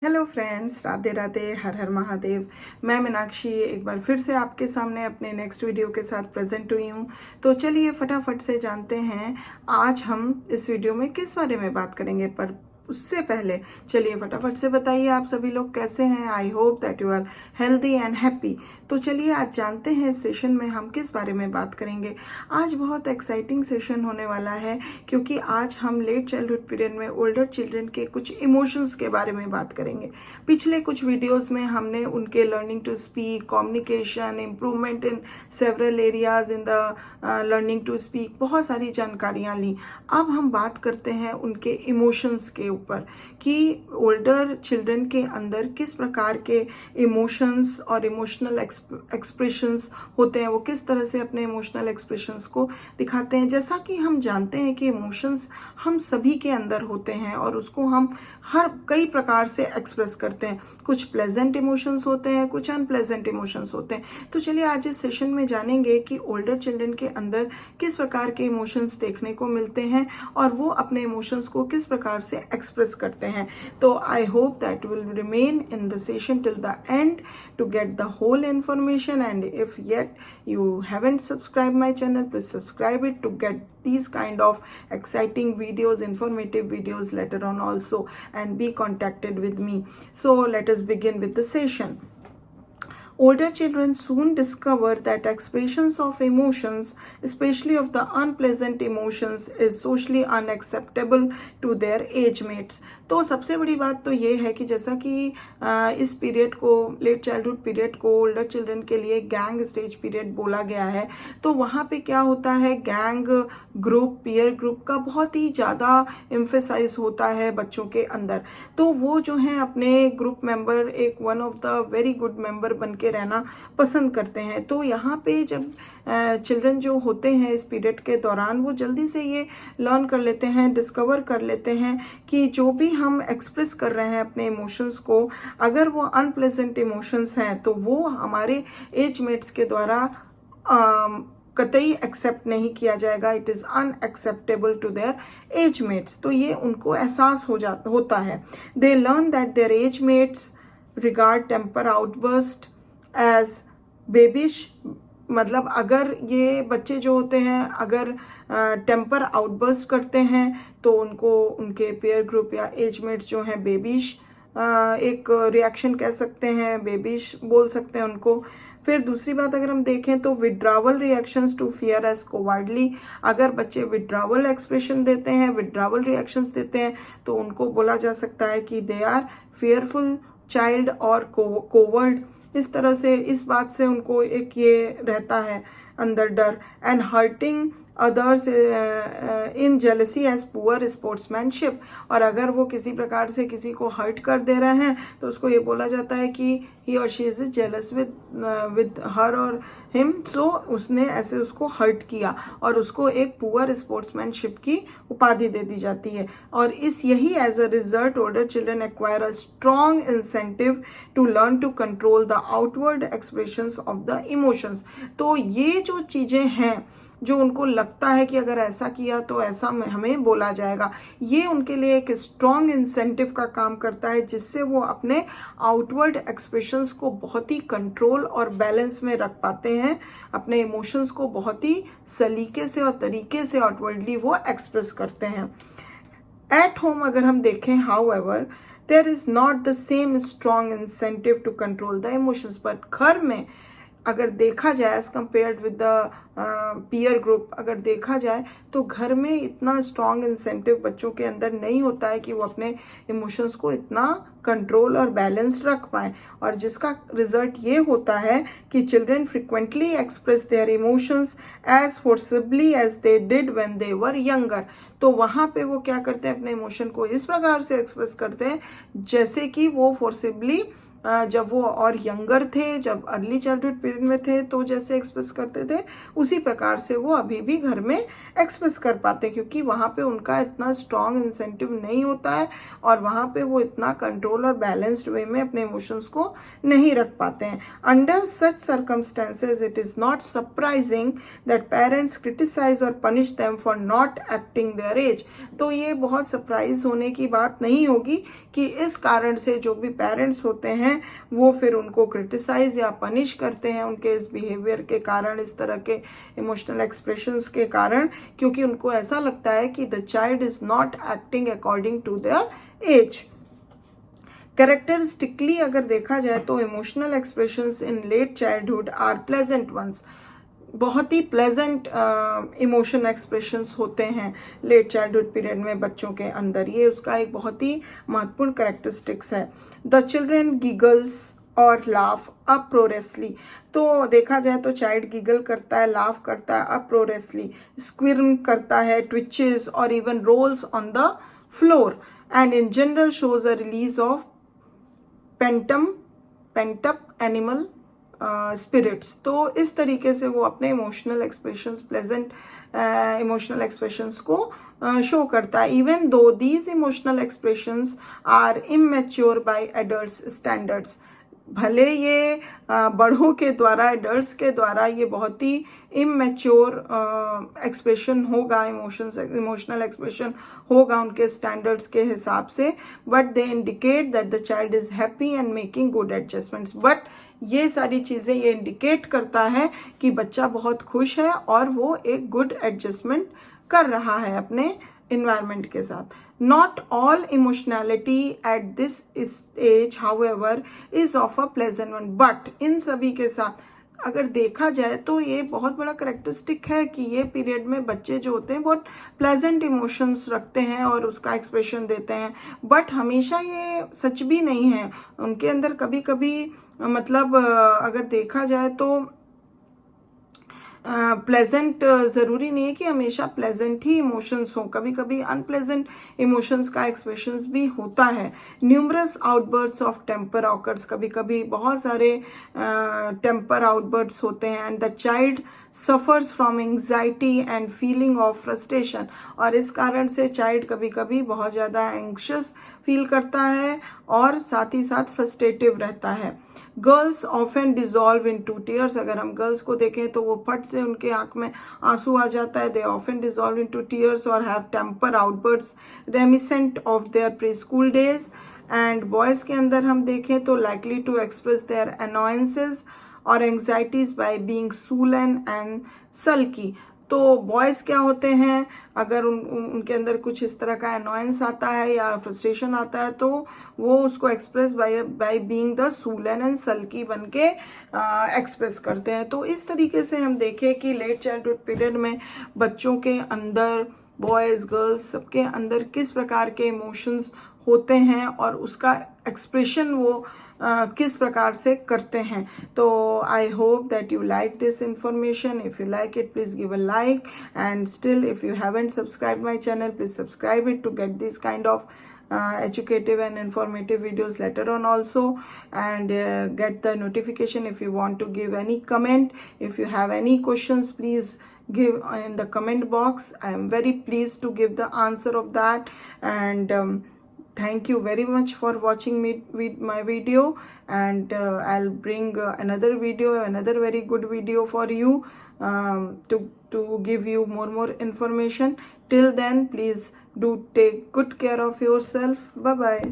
Hello friends, Radhe Radhe, हर हर महादेव। मैं मीनाक्षी एक बार फिर से आपके सामने अपने नेक्स्ट वीडियो के साथ प्रेजेंट हुई हूँ। तो चलिए फटाफट से जानते हैं आज हम इस वीडियो में किस बारे में बात करेंगे। पर उससे पहले चलिए फटाफट से बताइए आप सभी लोग कैसे हैं। I hope that you are healthy and happy. तो चलिए आज जानते हैं इस सेशन में हम किस बारे में बात करेंगे। आज बहुत एक्साइटिंग सेशन होने वाला है क्योंकि आज हम लेट चाइल्डहुड पीरियड में ओल्डर चिल्ड्रन के कुछ इमोशंस के बारे में बात करेंगे। पिछले कुछ वीडियोस में हमने उनके learning to speak, communication, improvement in several areas in the learning to speak बहुत सारी जानकारियां ली। अब हम बात करते हैं उनके इमोशंस के ऊपर कि ओल्डर चिल्ड्रन के अंदर किस प्रकार के इमोशंस और इमोशनल एक्सप्रेशंस होते हैं, वो किस तरह से अपने इमोशनल एक्सप्रेशंस को दिखाते हैं। जैसा कि हम जानते हैं कि इमोशंस हम सभी के अंदर होते हैं और उसको हम हर कई प्रकार से एक्सप्रेस करते हैं। कुछ प्लेजेंट इमोशंस होते हैं, कुछ अनप्लेजेंट इमोशंस होते हैं। तो चलिए आज इस सेशन में जानेंगे कि ओल्डर चिल्ड्रन के अंदर किस प्रकार के इमोशंस देखने को मिलते हैं और वो अपने इमोशंस को किस प्रकार से एक्सप्रेस करते हैं। तो आई hope that will remain in the session till the end to get the whole information, and if yet you haven't subscribed my channel, please subscribe it to get these kind of exciting videos, informative videos later on also, and be contacted with me. So let us begin with the session. Older children soon discover that expressions of emotions, especially of the unpleasant emotions, is socially unacceptable to their age mates. तो सबसे बड़ी बात तो ये है कि जैसा कि इस पीरियड को, लेट चाइल्डहुड पीरियड को ओल्डर चिल्ड्रन के लिए गैंग स्टेज पीरियड बोला गया है। तो वहाँ पे क्या होता है, गैंग ग्रुप, पीयर ग्रुप का बहुत ही ज़्यादा एम्फेसाइज होता है बच्चों के अंदर। तो वो जो है अपने ग्रुप मेंबर एक one of the very good member बन के रहना पसंद करते हैं। तो यहाँ पे जब चिल्ड्रन जो होते हैं इस पीरियड के दौरान, वो जल्दी से ये लर्न कर लेते हैं, डिस्कवर कर लेते हैं कि जो भी हम एक्सप्रेस कर रहे हैं अपने इमोशंस को, अगर वो अनप्लेजेंट इमोशंस हैं तो वो हमारे एज मेट्स के द्वारा कतई एक्सेप्ट नहीं किया जाएगा। It is unacceptable to their age mates. तो ये उनको एहसास होता है। They learn that their age mates regard temper outburst as babyish. मतलब अगर ये बच्चे जो होते हैं अगर टेम्पर आउटबर्स्ट करते हैं तो उनको उनके पेयर ग्रुप या एज मेट्स जो हैं बेबिश एक रिएक्शन कह सकते हैं, बेबिश बोल सकते हैं उनको। फिर दूसरी बात अगर हम देखें तो withdrawal reactions to fear as cowardly. अगर बच्चे विड्रावल एक्सप्रेशन देते हैं, विड्रावल रिएक्शंस देते हैं, तो उनको बोला जा सकता है कि दे आर फियरफुल चाइल्ड और कोवर्ड। इस तरह से इस बात से उनको एक ये रहता है अंदर डर। And hurting others in jealousy as poor sportsmanship. और अगर वो किसी प्रकार से किसी को हर्ट कर दे रहे हैं तो उसको ये बोला जाता है कि ही और she is jealous with her और हिम। सो उसने ऐसे उसको हर्ट किया और उसको एक पुअर स्पोर्ट्समैनशिप की उपाधि दे दी जाती है। और इस यही as a result older children acquire a strong incentive to learn to control the outward expressions of the emotions. तो ये जो चीज़ें हैं जो उनको लगता है कि अगर ऐसा किया तो ऐसा हमें बोला जाएगा, ये उनके लिए एक स्ट्रॉन्ग इंसेंटिव का काम करता है जिससे वो अपने आउटवर्ड एक्सप्रेशंस को बहुत ही कंट्रोल और बैलेंस में रख पाते हैं। अपने इमोशंस को बहुत ही सलीके से और तरीके से आउटवर्डली वो एक्सप्रेस करते हैं। एट होम अगर हम देखें, however there is not the same strong incentive to control the emotions. But घर में अगर देखा जाए as compared with the peer group, अगर देखा जाए तो घर में इतना स्ट्रॉन्ग इंसेंटिव बच्चों के अंदर नहीं होता है कि वो अपने इमोशंस को इतना कंट्रोल और बैलेंस्ड रख पाए। और जिसका रिजल्ट ये होता है कि children frequently express their emotions as forcibly as they did when they were younger. तो वहाँ पे वो क्या करते हैं, अपने इमोशन को इस प्रकार से एक्सप्रेस करते हैं जैसे कि वो फोर्सिबली जब वो और यंगर थे, जब अर्ली चाइल्डहुड पीरियड में थे तो जैसे एक्सप्रेस करते थे उसी प्रकार से वो अभी भी घर में एक्सप्रेस कर पाते, क्योंकि वहाँ पे उनका इतना स्ट्रॉन्ग इंसेंटिव नहीं होता है और वहाँ पे वो इतना कंट्रोल और बैलेंस्ड वे में अपने इमोशंस को नहीं रख पाते हैं. Under such circumstances it is not surprising that parents criticise और punish them for not acting their age. तो ये बहुत सरप्राइज होने की बात नहीं होगी कि इस कारण से जो भी पेरेंट्स होते हैं वो फिर उनको क्रिटिसाइज या पनिश करते हैं उनके इस बिहेवियर के कारण, इस तरह के इमोशनल एक्सप्रेशंस के कारण, क्योंकि उनको ऐसा लगता है कि the child is not acting according to their age. Characteristically अगर देखा जाए तो emotional expressions in late childhood are pleasant ones. बहुत ही प्लेजेंट इमोशन एक्सप्रेशंस होते हैं लेट चाइल्डहुड पीरियड में बच्चों के अंदर. ये उसका एक बहुत ही महत्वपूर्ण कैरेक्टरिस्टिक्स है. द चिल्ड्रेन गिगल्स और लाफ अप्रोरेसली. तो देखा जाए तो चाइल्ड गिगल करता है, लाफ करता है अप्रोरेसली, स्क्विर्म करता है, ट्विचेस और even rolls on the floor and in general shows a release of pent up animal spirits. तो इस तरीके से वो अपने emotional expressions, pleasant emotional expressions को शो करता है. Even though these emotional expressions are immature by adults standards. भले ये बड़ों के द्वारा, एडल्ट्स के द्वारा ये बहुत ही इमेच्योर एक्सप्रेशन होगा, इमोशनल एक्सप्रेशन होगा उनके स्टैंडर्ड्स के हिसाब से, but they indicate that the child is happy and making good adjustments. But ये सारी चीज़ें ये इंडिकेट करता है कि बच्चा बहुत खुश है और वो एक गुड एडजस्टमेंट कर रहा है अपने इन्वायरमेंट के साथ. Not all emotionality at this age however is of a pleasant one. But इन सभी के साथ अगर देखा जाए तो ये बहुत बड़ा करेक्टरिस्टिक है कि ये पीरियड में बच्चे जो होते हैं बहुत प्लेजेंट इमोशंस रखते हैं और उसका एक्सप्रेशन देते हैं. बट हमेशा ये सच भी नहीं है. उनके अंदर कभी कभी मतलब अगर देखा जाए तो प्लेजेंट ज़रूरी नहीं है कि हमेशा प्लेजेंट ही इमोशंस हों, कभी कभी अनप्लेजेंट इमोशंस का एक्सप्रेशंस भी होता है. Numerous outbursts of temper occurs. कभी कभी बहुत सारे टेम्पर आउटबर्ड्स होते हैं. And the child suffers from anxiety and feeling of frustration. और इस कारण से चाइल्ड कभी कभी बहुत ज़्यादा एंग्शियस फील करता है और साथ ही साथ फ्रस्ट्रेटिव रहता है. Girls often dissolve into tears. अगर हम गर्ल्स को देखें तो वो फट से उनके आंख में आंसू आ जाता है. They often dissolve into tears और have temper outbursts reminiscent of their preschool days. And boys के अंदर हम देखें तो likely to express their annoyances और anxieties by being sullen and sulky. तो बॉयज़ क्या होते हैं, अगर उनके अंदर कुछ इस तरह का अनॉयंस आता है या फ्रस्ट्रेशन आता है तो वो उसको express by being the sullen and sulky बन के एक्सप्रेस करते हैं. तो इस तरीके से हम देखें कि लेट चाइल्डहुड पीरियड में बच्चों के अंदर, बॉयज़ गर्ल्स सबके अंदर किस प्रकार के इमोशंस होते हैं और उसका एक्सप्रेशन वो किस प्रकार से करते हैं. तो आई hope that you like this information. If you like it please give a like and still if you haven't subscribed my channel, please subscribe it to get this kind of educative and informative videos later on also, and get the notification if you want to give any comment. If you have any questions, please give in the comment box. I am very pleased to give the answer of that, and thank you very much for watching me with my video, and I'll bring another video, another very good video for you, to give you more information. Till then, please do take good care of yourself. Bye bye.